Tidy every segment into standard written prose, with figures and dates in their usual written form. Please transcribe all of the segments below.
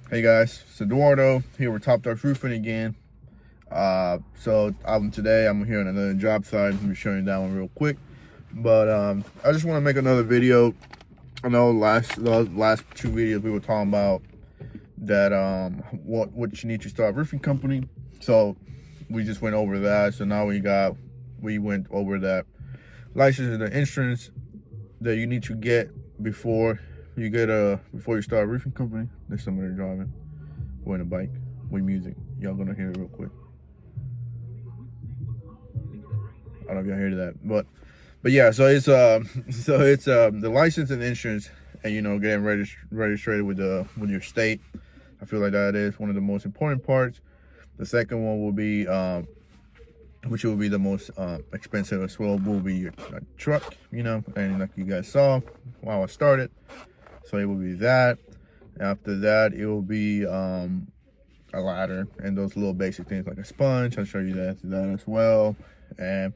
Hey guys, it's Eduardo here with Top Dogs Roofing again. Today I'm here on another job site. I'm gonna be showing you that one real quick. But I just want to make another video. I know the last two videos we were talking about that what you need to start a roofing company. So we just went over that. So now we went over that license and the insurance that you need to get before you start a roofing company. There's somebody driving. We're in a bike with music. Y'all gonna hear it real quick. I don't know if y'all hear that, but yeah. So it's the license and insurance, and getting registered with your state. I feel like that is one of the most important parts. The second one will be which will be the most expensive as well, will be your truck. And like you guys saw while I started. So it will be that. After that, it will be a ladder and those little basic things like a sponge. I'll show you that as well. And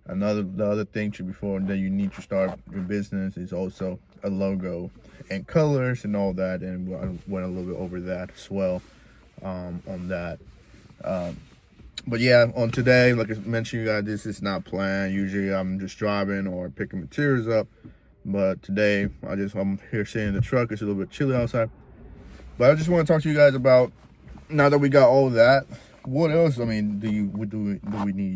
the other thing before that you need to start your business is also a logo and colors and all that. And I went a little bit over that as well on that. But yeah, on today, like I mentioned, you guys, this is not planned. Usually I'm just driving or picking materials up. But today, I'm here sitting in the truck. It's a little bit chilly outside. But I just want to talk to you guys about, now that we got all of that, what else, do we need,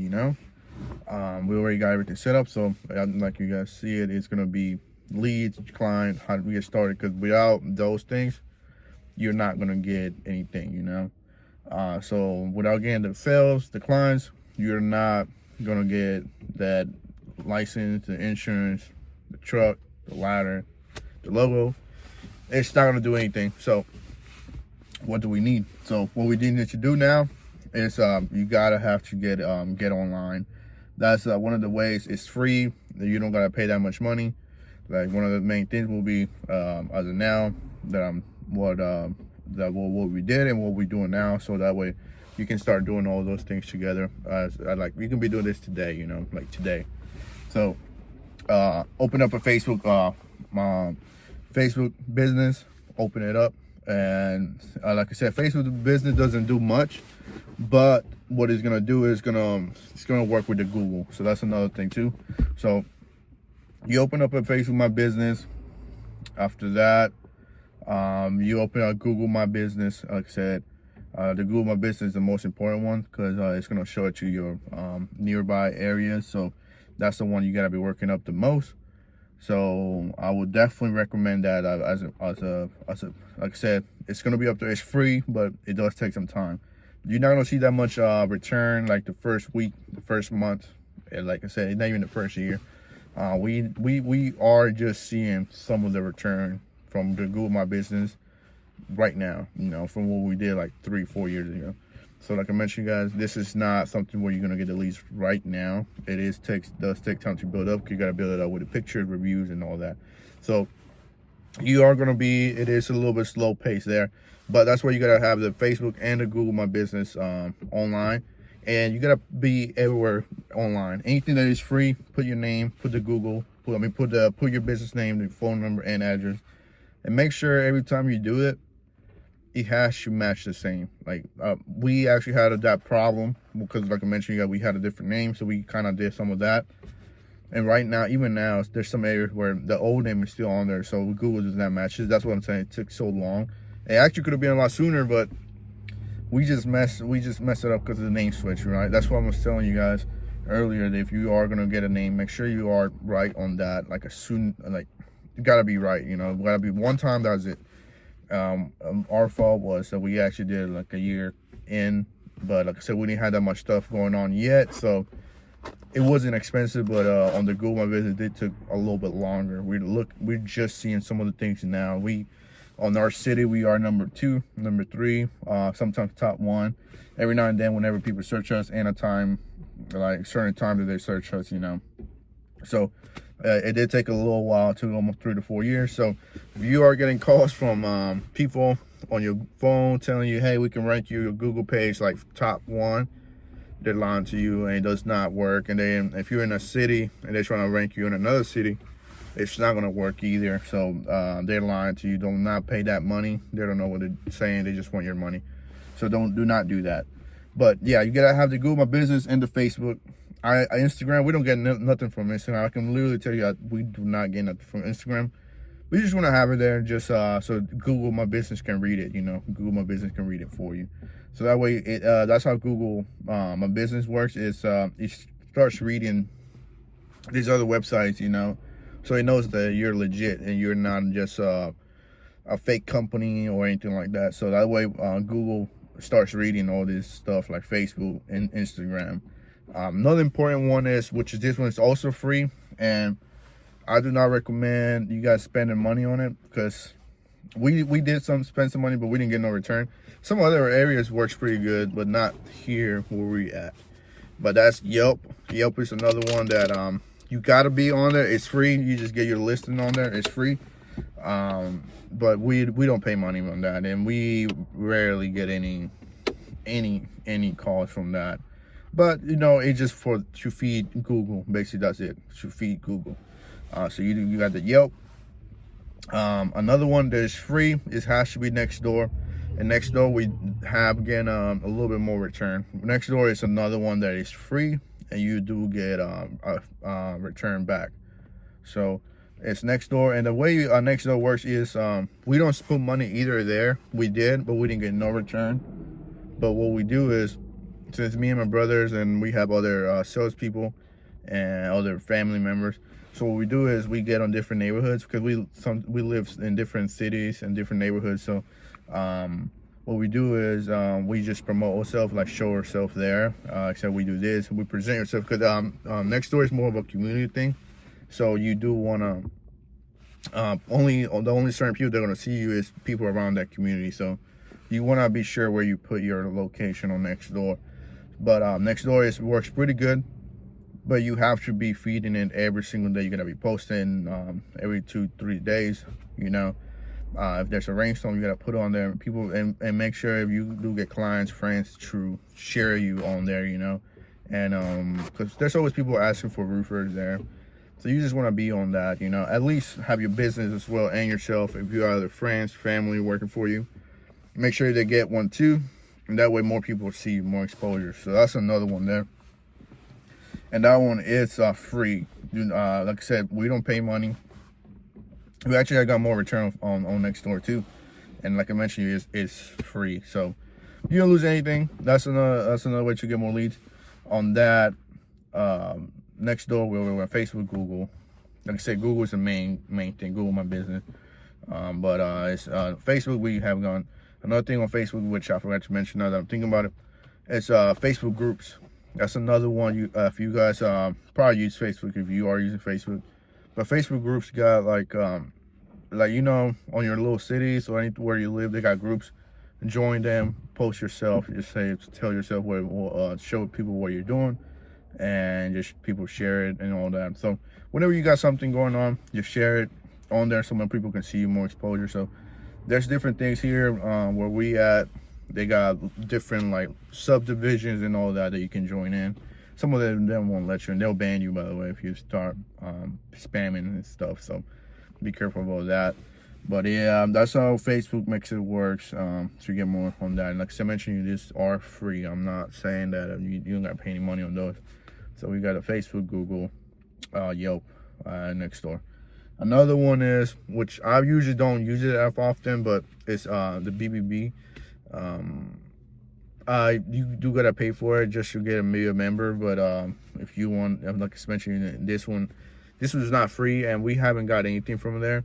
We already got everything set up. So, like you guys see it's going to be leads, client, how do we get started? Because without those things, you're not going to get anything, So, without getting the sales, the clients, you're not going to get that license, the insurance, the truck, the ladder, the logo. It's not gonna do anything. So what do we need? So what we need to do now is you gotta have to get online. That's one of the ways. It's free. You don't gotta pay that much money. Like, one of the main things will be as of now that what we did and what we're doing now, so that way you can start doing all those things together. You can be doing this today, like today. So open up a Facebook Facebook business, open it up, and like I said, Facebook business doesn't do much, but what it's gonna do is it's gonna work with the Google. So that's another thing too. So you open up a Facebook My Business. After that, you open up Google My Business. Like I said, the Google My Business is the most important one because it's gonna show it to your nearby areas. So that's the one you gotta be working up the most. So I would definitely recommend that as like I said, it's gonna be up there. It's free, but it does take some time. You're not gonna see that much return like the first week, the first month, and like I said, not even the first year. We are just seeing some of the return from the Google My Business right now. From what we did like 3-4 years ago. So like I mentioned, guys, this is not something where you're gonna get the leads right now. It does take time to build up. You gotta build it up with the pictures, reviews, and all that. So you are gonna it is a little bit slow pace there, but that's why you gotta have the Facebook and the Google My Business online, and you gotta be everywhere online. Anything that is free, put your name, put the Google, put your business name, the phone number, and address, and make sure every time you do it, it has to match the same. Like we actually had that problem because, like I mentioned, we had a different name, so we kind of did some of that. And right now, even now, there's some areas where the old name is still on there, so Google does not match it. That's what I'm saying. It took so long. It actually could have been a lot sooner, but we just messed it up because of the name switch, right? That's what I was telling you guys earlier, that if you are gonna get a name, make sure you are right on that. You gotta be right. Gotta be one time. That's it. Our fault was that we actually did like a year in, but like I said, we didn't have that much stuff going on yet, so it wasn't expensive. But on the Google My Business, it took a little bit longer. We're just seeing some of the things now. On our city, we are number 2, number 3, sometimes top 1. Every now and then, whenever people search us, and a time, like certain time that they search us, So it did take a little while, to almost 3 to 4 years. So if you are getting calls from people on your phone telling you, hey, we can rank you your Google page like top 1, they're lying to you, and it does not work. And then if you're in a city and they're trying to rank you in another city, it's not gonna work either. So they're lying to you. Do not pay that money. They don't know what they're saying. They just want your money. So do not do that. But yeah, you gotta have the Google My Business and the Facebook. Instagram, we don't get nothing from Instagram. I can literally tell you we do not get nothing from Instagram. We just want to have it there just so Google My Business can read it. Google My Business can read it for you. So that way, that's how Google My Business works. It starts reading these other websites, so it knows that you're legit and you're not just a fake company or anything like that. So that way, Google starts reading all this stuff like Facebook and Instagram. Another important one which is this one is also free, and I do not recommend you guys spending money on it because we did spend some money, but we didn't get no return. Some other areas works pretty good, but not here where we at. But that's Yelp. Yelp is another one that you gotta be on there. It's free. You just get your listing on there. It's free. But we don't pay money on that, and we rarely get any calls from that. But it's just to feed Google. Basically, that's it. To feed Google. So you got the Yelp. Another one that is free has to be Nextdoor. And Nextdoor, we have again a little bit more return. Nextdoor is another one that is free, and you do get a return back. So it's Nextdoor, and the way Nextdoor works is we don't put money either there. We did, but we didn't get no return. But what we do is, since me and my brothers and we have other salespeople and other family members, so what we do is we get on different neighborhoods because we live in different cities and different neighborhoods. So what we do is we just promote ourselves, like show ourselves there. Except we do this, we present ourselves because Nextdoor is more of a community thing. So you do want to the only certain people that are going to see you is people around that community. So you want to be sure where you put your location on Nextdoor. But Nextdoor works pretty good, but you have to be feeding it every single day. You're gonna be posting every 2-3 days. If there's a rainstorm, you gotta put it on there. People and make sure if you do get clients, friends to share you on there. And because there's always people asking for roofers there, so you just want to be on that. At least have your business as well and yourself. If you have other friends, family working for you, make sure they get one too. And that way more people see you, more exposure. So that's another one there. And that one is free. Like I said, we don't pay money. We actually got more return on Nextdoor too. And like I mentioned, it's free. So you don't lose anything. That's another way to get more leads. On that, Nextdoor, we're on Facebook, Google. Like I said, Google is the main thing. Google My Business. But it's Facebook. We have gone. Another thing on Facebook, which I forgot to mention now that I'm thinking about it, it's Facebook groups. That's another one. If you guys probably use Facebook, if you are using Facebook, but Facebook groups got like on your little cities or anywhere you live, they got groups. Join them, post yourself, tell yourself show people what you're doing, and just people share it and all that. So whenever you got something going on, just share it on there so more people can see you, more exposure. So there's different things here where we at. They got different like subdivisions and all that you can join in. Some of them won't let you, and they'll ban you, by the way, if you start spamming and stuff. So be careful about that. But yeah, that's how Facebook makes it works. To get more on that, and like I mentioned, these are free. I'm not saying that you don't got to pay any money on those. So we got a Facebook, Google, Yelp, Nextdoor. Another one is, which I usually don't use it that often, but it's the BBB. You do gotta pay for it just to get a member. But if you want, like I mentioned, this was not free, and we haven't got anything from there.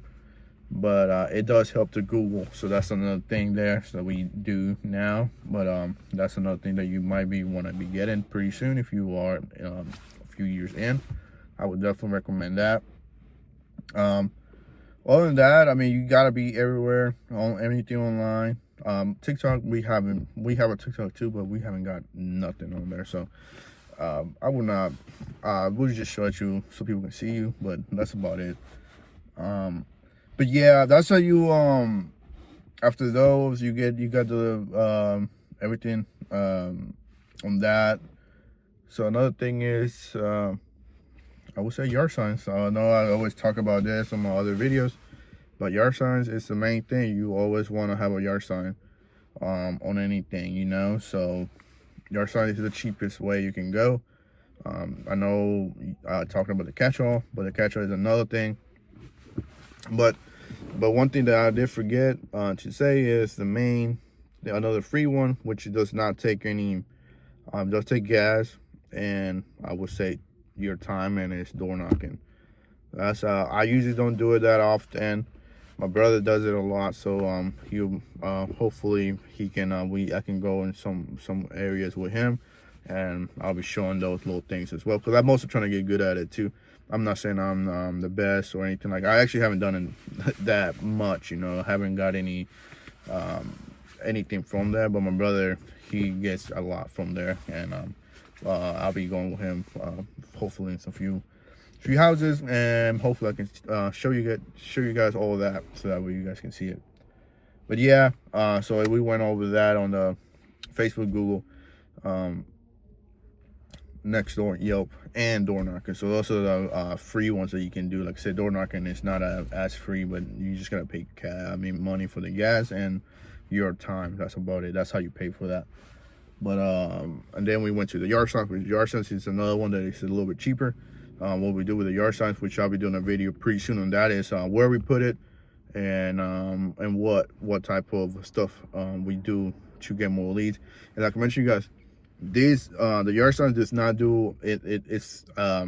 But it does help to Google, so that's another thing there. So we do now, but that's another thing that you might want to be getting pretty soon if you are a few years in. I would definitely recommend that. Other than that, I mean, you gotta be everywhere on anything online. TikTok, we have a TikTok too, but we haven't got nothing on there. So I would not. We'll just show it you so people can see you, but that's about it. But yeah, that's how you after those you got the everything on that. So another thing is I would say yard signs. I know I always talk about this on my other videos, but yard signs is the main thing. You always want to have a yard sign on anything, you know. So yard sign is the cheapest way you can go. I know talking about the catch-all, but the catch-all is another thing. But one thing that I did forget to say is another free one, which does not take any, does take gas, and I would say your time, and it's door knocking. That's I usually don't do it that often. My brother does it a lot, so he'll hopefully he can I can go in some areas with him, and I'll be showing those little things as well, because I'm also trying to get good at it too. I'm not saying I'm the best or anything like. I actually haven't done it that much, you know. I haven't got any anything from there, but my brother, he gets a lot from there, and I'll be going with him hopefully in some few houses, and hopefully I can show you guys all of that, so that way you guys can see it. But yeah, so we went over that on the Facebook, Google, Nextdoor, Yelp, and door knocking. So those are the free ones that you can do. Like I said, door knocking is not as free, but you just gotta pay money for the gas and your time. That's about it. That's how you pay for that. But and then we went to the yard signs, which yard signs is another one that is a little bit cheaper. What we do with the yard signs, which I'll be doing a video pretty soon on that, is where we put it, and what type of stuff we do to get more leads. And like I mentioned, you guys, these the yard signs does not do it. It's how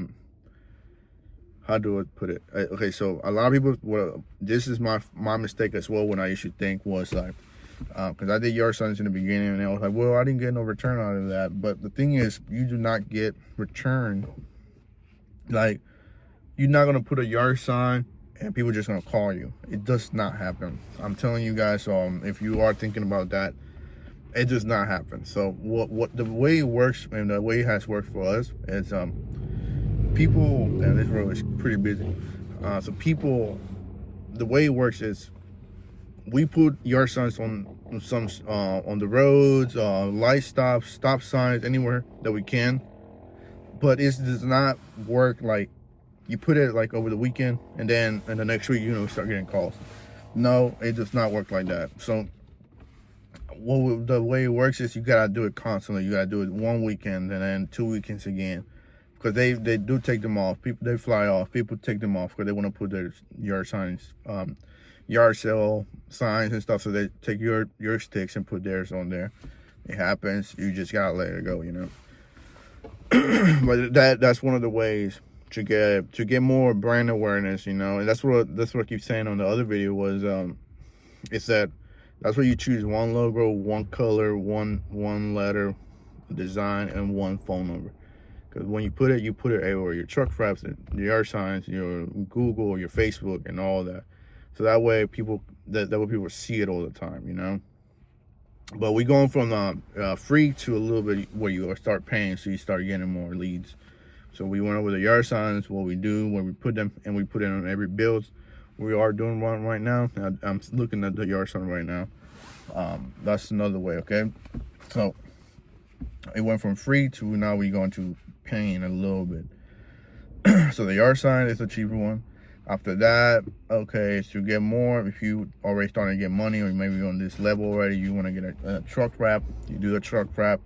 do I put it? Okay, so a lot of people, well, this is my mistake as well. When I used to think was like, because I did yard signs in the beginning, and I was like, well, I didn't get no return out of that. But the thing is, you do not get return. Like, you're not gonna put a yard sign and people are just gonna call you. It does not happen. I'm telling you guys. If you are thinking about that, it does not happen. So what the way it works, and the way it has worked for us, is people, and this road is pretty busy. So people, the way it works is, we put yard signs on the roads, light stops, stop signs, anywhere that we can. But it does not work like you put it like over the weekend, and then in the next week, you know, start getting calls. No, it does not work like that. So the way it works is, you gotta do it constantly. You gotta do it one weekend and then 2 weekends again, because they do take them off. People, they fly off. People take them off because they want to put their yard signs, yard sale signs and stuff. So they take your sticks and put theirs on there. It happens. You just gotta let it go, you know. But that's one of the ways to get more brand awareness, you know. And that's what I keep saying on the other video was, it's that's where you choose one logo, one color, one letter, design, and one phone number. Because when you put it everywhere, your truck wraps, your yard signs, your Google, your Facebook, and all that. So that way people see it all the time, you know. But we going from free to a little bit where you start paying, so you start getting more leads. So we went over the yard signs, what we do, where we put them, and we put it on every build. We are doing one right now. I'm looking at the yard sign right now. That's another way, okay? So it went from free to now we're going to paying a little bit. So the yard sign is a cheaper one. After that, okay, to get more, if you already starting to get money, or maybe on this level already, you want to get a truck wrap, you do a truck wrap.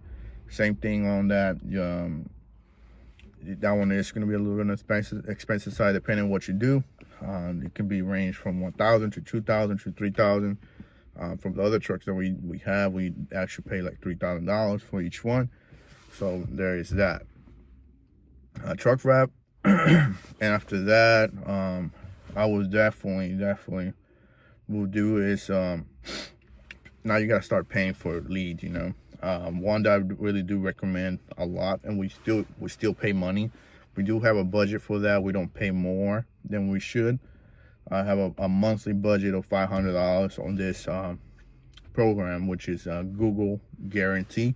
Same thing on that. That one is going to be a little bit on the expensive side, depending on what you do. It can be ranged from $1,000 to $2,000 to $3,000. From the other trucks that we have, we actually pay like $3,000 for each one. So there is that. Truck wrap. And after that, I was definitely will do is now you gotta start paying for leads, you know. One that I really do recommend a lot, and we still pay money. We do have a budget for that. We don't pay more than we should. I have a monthly budget of $500 on this program, which is Google Guarantee.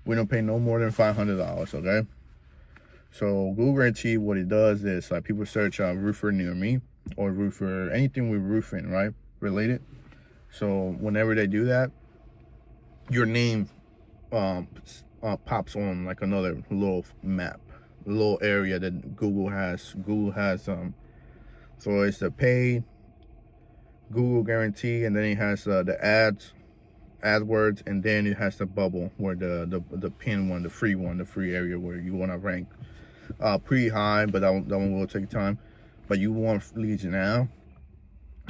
We don't pay no more than $500, okay? So Google Guarantee, what it does is, like, people search roofer near me, or roofer, anything with roofing, right, related. So whenever they do that, your name pops on like another little map. little area that Google has. So it's the paid Google guarantee, and then it has the AdWords, and then it has the bubble where the pin one, the free area where you want to rank pretty high, but that one will take time. But you want leads now,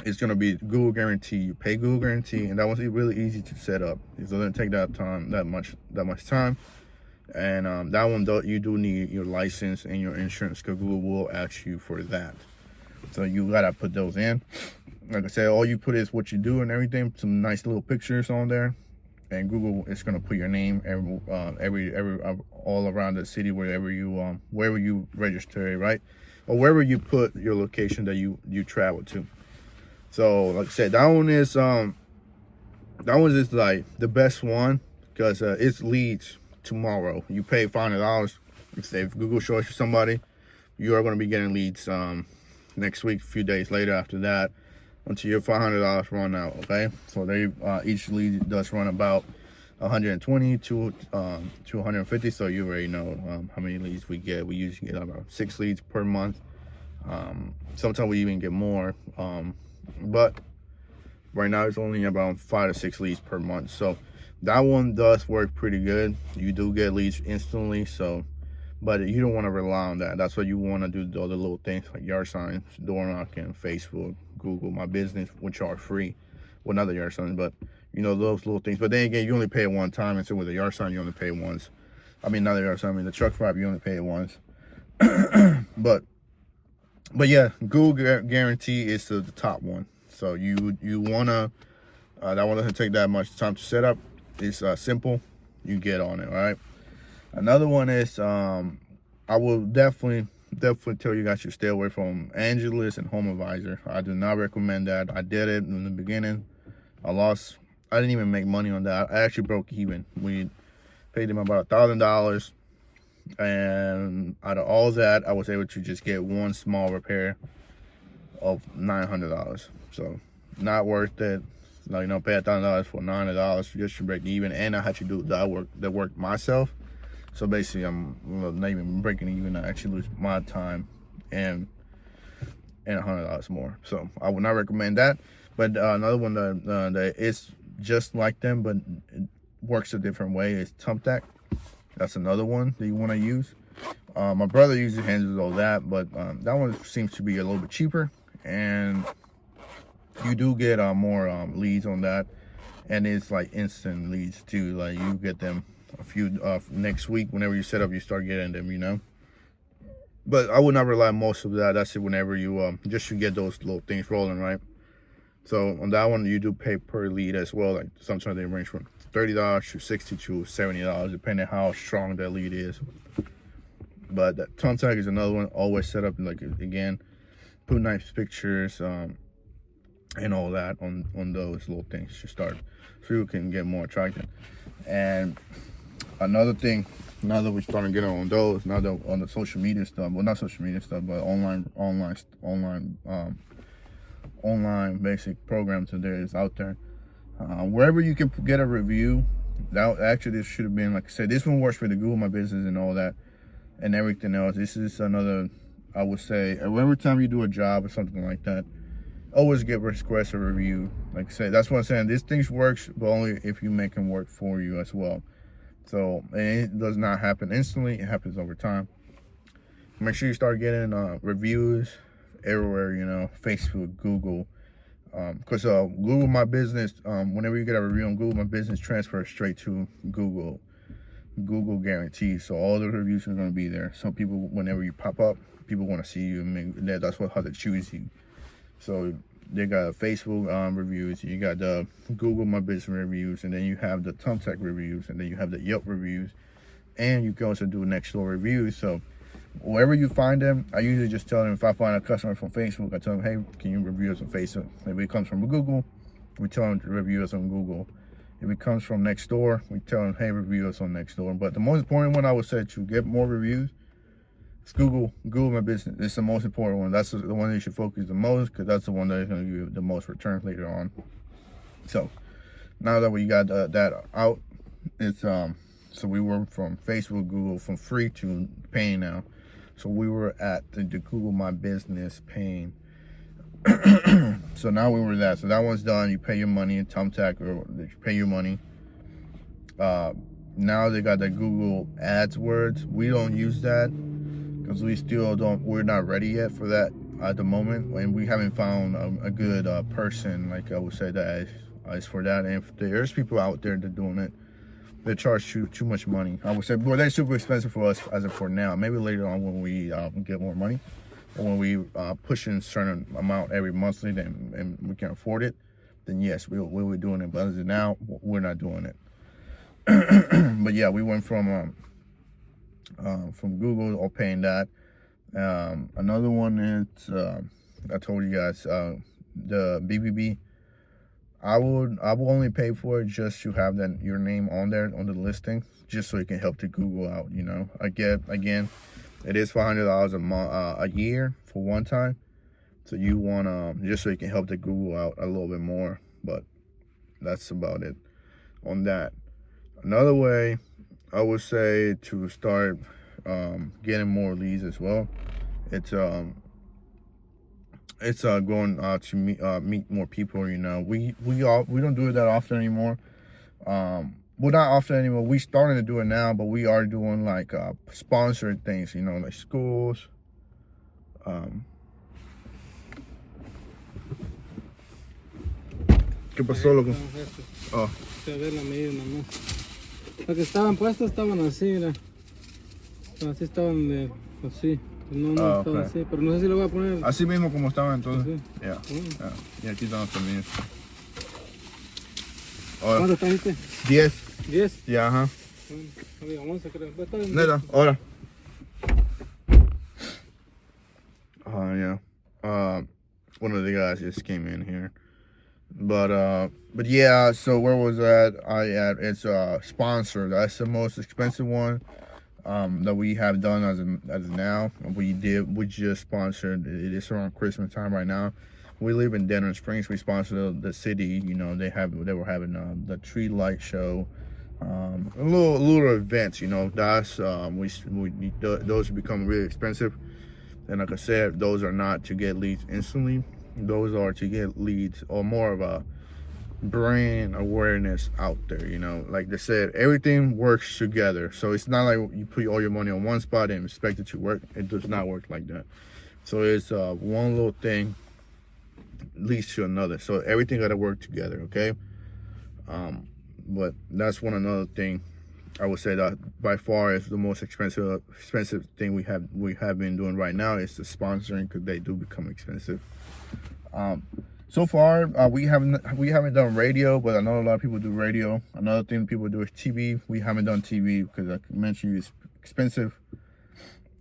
it's gonna be Google guarantee. You pay Google guarantee, and that one's really easy to set up. It doesn't take that much time. And that one, though, you do need your license and your insurance, because Google will ask you for that. So you gotta put those in. Like I said, all you put is what you do and everything. Some nice little pictures on there, and Google is gonna put your name every all around the city wherever you register, right, or wherever you put your location that you travel to. So like I said, that one is like the best one, because it's leads tomorrow. You pay $500. If Google shows you somebody, you are going to be getting leads next week, a few days later after that, until your $500 run out. Okay, so they each lead does run about 120 to 150. So you already know how many leads we get. We usually get about 6 leads per month. Sometimes we even get more, but right now it's only about 5 to 6 leads per month. So that one does work pretty good. You do get leads instantly, so, but you don't want to rely on that. That's what you want to do, the other little things like yard signs, door knocking, Facebook, Google My Business, which are free. Well, not the yard signs, but you know, those little things. But then again, you only pay it one time, and so with the yard sign, you only pay it once. I mean, not the yard sign, I mean the truck wrap, you only pay it once. But yeah, Google guarantee is the top one. So you wanna that one doesn't take that much time to set up. It's simple. You get on it. All right. Another one is I will definitely tell you guys to stay away from Angelus and HomeAdvisor. I do not recommend that. I did it in the beginning. I didn't even make money on that. I actually broke even. We paid them about $1,000, and out of all that, I was able to just get one small repair of $900. So not worth it. Like, pay $1,000 for $900 just to break even, and I had to do that work myself. So basically, I'm not even breaking even. I actually lose my time and $100 more. So I would not recommend that. But another one that is just like them, but it works a different way, is Thumbtack. That's another one that you want to use. My brother usually handles all that, but that one seems to be a little bit cheaper, and you do get more leads on that, and it's like instant leads too. Like, you get them a few next week. Whenever you set up, you start getting them, But I would not rely on most of that. That's it. Whenever you just to get those little things rolling, right? So on that one, you do pay per lead as well. Like, sometimes they range from $30 to $60 to $70, depending on how strong that lead is. But that Thumbtack is another one. Always set up, like, again, put nice pictures and all that on those little things to start, so you can get more attracted. And another thing, now that we're starting to get on those, now that on the social media stuff, well, not social media stuff, but online basic programs that there is out there, wherever you can get a review. That actually, this should have been, like I said, this one works for the Google My Business and all that and everything else. This is another, I would say, every time you do a job or something like that, always request a review. Like I said, that's what I'm saying. This thing works, but only if you make them work for you as well. So, and it does not happen instantly. It happens over time. Make sure you start getting reviews everywhere, Facebook, Google. Because Google My Business, whenever you get a review on Google My Business, transfer straight to Google guarantee. So all the reviews are going to be there. So people, whenever you pop up, people want to see you. That's how they choose you. So they got Facebook reviews, you got the Google My Business reviews, and then you have the Thumbtack reviews, and then you have the Yelp reviews, and you can also do Nextdoor reviews. So wherever you find them, I usually just tell them, if I find a customer from Facebook, I tell them, hey, can you review us on Facebook? If it comes from Google, we tell them to review us on Google. If it comes from Nextdoor, we tell them, hey, review us on Nextdoor. But the most important one, I would say, to get more reviews, it's Google My Business. It's the most important one. That's the one that you should focus the most, because that's the one that is going to give you the most return later on. So now that we got that out, it's so we went from Facebook, Google, from free to paying now. So we were at the Google My Business paying. So now we were that. So that one's done. You pay your money in Thumbtack, or you pay your money. Now they got the Google AdWords. We don't use that because we still don't. We're not ready yet for that at the moment, and we haven't found a good person, like I would say, that is for that. And if there's people out there that are doing it, they charge too much money. I would say, well, they're super expensive for us as of for now. Maybe later on when we get more money, or when we push in a certain amount every monthly, then and we can afford it, then yes, we'll be doing it. But as of now, we're not doing it. But yeah, we went from Google or paying that. Another one is I told you guys, the BBB. I will only pay for it just to have your name on there on the listing, just so it can help the Google out. You know, again, it is $500 a year for one time. So you want just so you can help the Google out a little bit more. But that's about it on that. Another way I would say to start getting more leads as well, it's going to meet more people. You know, we don't do it that often anymore. Well, not often anymore. We starting to do it now, but we are doing like sponsored things. You know, like schools. ¿Qué pasó, loco? Oh. Se ve la medida nomás. Los que estaban puestos estaban así, mira. Así estaban de así. No estaban okay. así, pero no sé si lo voy a poner. Así mismo como estaban entonces. Sí. Yeah. Y aquí están los tornillos. ¿Cuánto trajiste? 10. 10. Ya, ajá. Bueno, había 11 creo. Está bien. Neta, ahora. Yeah. One of the guys just came in here. But yeah, so where was that? It's sponsor. That's the most expensive one that we have done as of now. We just sponsored. It is around Christmas time right now. We live in Denham Springs. We sponsored the city. You know, they were having the tree light show, a little events. You know, that's those become really expensive. And like I said, those are not to get leads instantly. Those are to get leads or more of a brand awareness out there. You know, like they said, everything works together. So it's not like you put all your money on one spot and expect it to work. It does not work like that. So it's one little thing leads to another. So everything got to work together. Okay. But that's another thing I would say that by far is the most expensive thing we have been doing right now is the sponsoring, because they do become expensive. So far we haven't done radio, but I know a lot of people do radio. Another thing people do is TV. We haven't done TV because I mentioned it's expensive.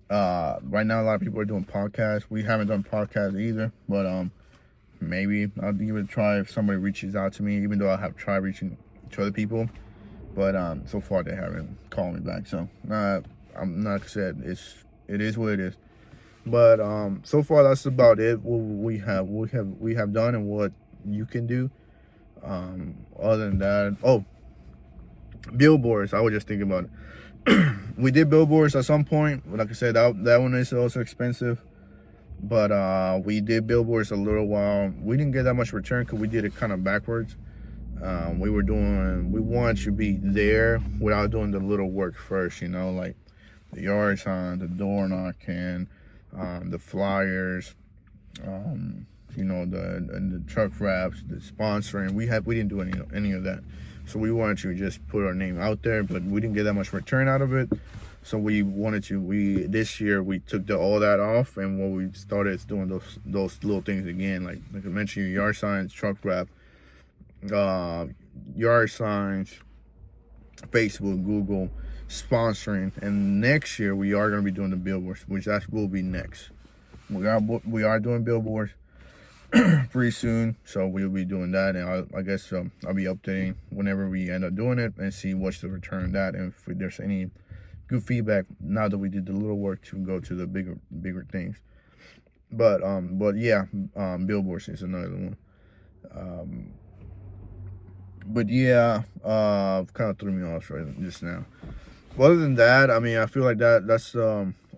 Right now a lot of people are doing podcasts. We haven't done podcasts either, but maybe I'll give it a try if somebody reaches out to me, even though I have tried reaching to other people. But so far they haven't called me back. So I'm not said it is what it is. But so far that's about it. What we have done and what you can do. Other than that, billboards. I was just thinking about it. We did billboards at some point. Like I said, that one is also expensive. But we did billboards a little while. We didn't get that much return because we did it kind of backwards. We wanted to be there without doing the little work first, you know, like the yard sign, the door knocking, the flyers, you know, the truck wraps, the sponsoring. We didn't do any of that. So we wanted to just put our name out there, but we didn't get that much return out of it. So this year we took all that off, and what we started is doing those little things again, like I mentioned, your yard signs, truck wrap, yard signs, Facebook, Google, sponsoring. And next year we are going to be doing the billboards, which that will be next. We are doing billboards pretty soon, so we'll be doing that. And I guess I'll be updating whenever we end up doing it and see what's the return of that, and if there's any good feedback now that we did the little work to go to the bigger things. But yeah, billboards is another one. But yeah, kind of threw me off right just now. But other than that, I mean, I feel like that's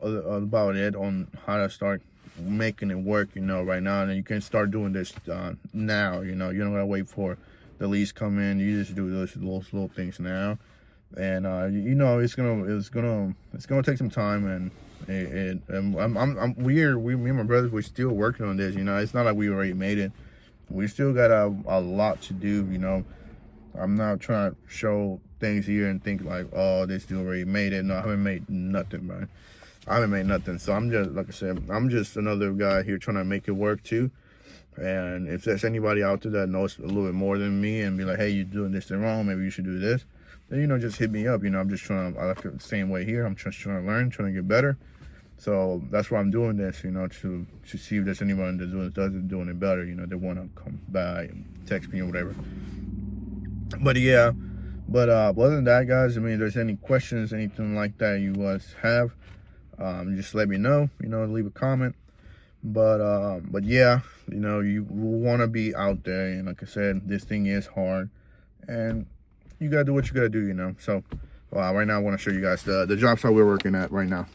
about it on how to start making it work, you know, right now. And you can start doing this now, you know. You don't gotta wait for the lease come in. You just do those little things now, and you know, it's gonna take some time. And me and my brothers, we're still working on this, you know. It's not like we already made it. We still got a lot to do, you know. I'm not trying to show things here and think like, oh, they still already made it. No, I haven't made nothing, man. I haven't made nothing. So I'm just, like I said, I'm just another guy here trying to make it work too. And if there's anybody out there that knows a little bit more than me and be like, hey, you're doing this thing wrong, maybe you should do this, then, you know, just hit me up. You know, I'm just trying to, I like the same way here. I'm just trying to learn, trying to get better. So that's why I'm doing this, you know, to see if there's anyone that doesn't doing it better. You know, they want to come by and text me or whatever. But yeah, other than that, guys, I mean, if there's any questions, anything like that you guys have, just let me know, you know, leave a comment. But yeah, you know, you want to be out there, and like I said, this thing is hard, and you gotta do what you gotta do, you know. So right now I want to show you guys the job site we're working at right now.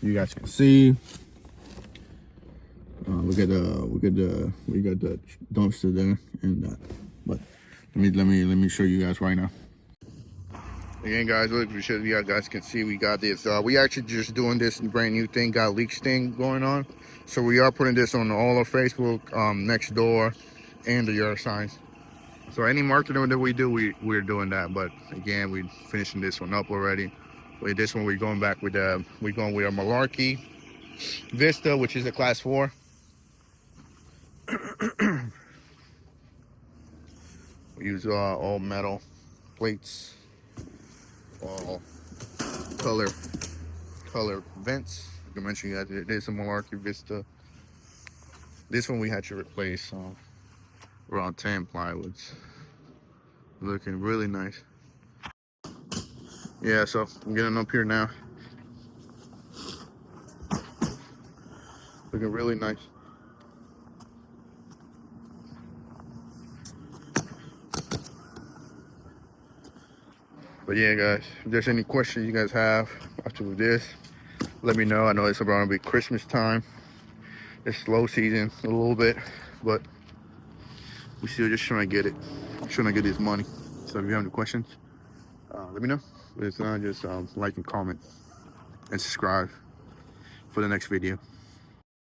You guys can see, we got the dumpster there, and but let me show you guys right now. Again, guys, look, you guys can see we got this. We actually just doing this brand new thing, got leaks thing going on. So we are putting this on all our Facebook, Nextdoor, and the yard signs. So any marketing that we do, we're doing that. But again, we're finishing this one up already. With this one, we're going back with our Malarkey Vista, which is a class 4. We use all metal plates, all color vents. Like I mentioned, it is a Malarkey Vista. This one we had to replace around 10 plywoods. Looking really nice. Yeah, so I'm getting up here now. Looking really nice. But yeah, guys, if there's any questions you guys have after this, let me know. I know it's about to be Christmas time. It's slow season a little bit, but we still just trying to get it. I'm trying to get this money. So if you have any questions, let me know. But it's not just like and comment and subscribe for the next video.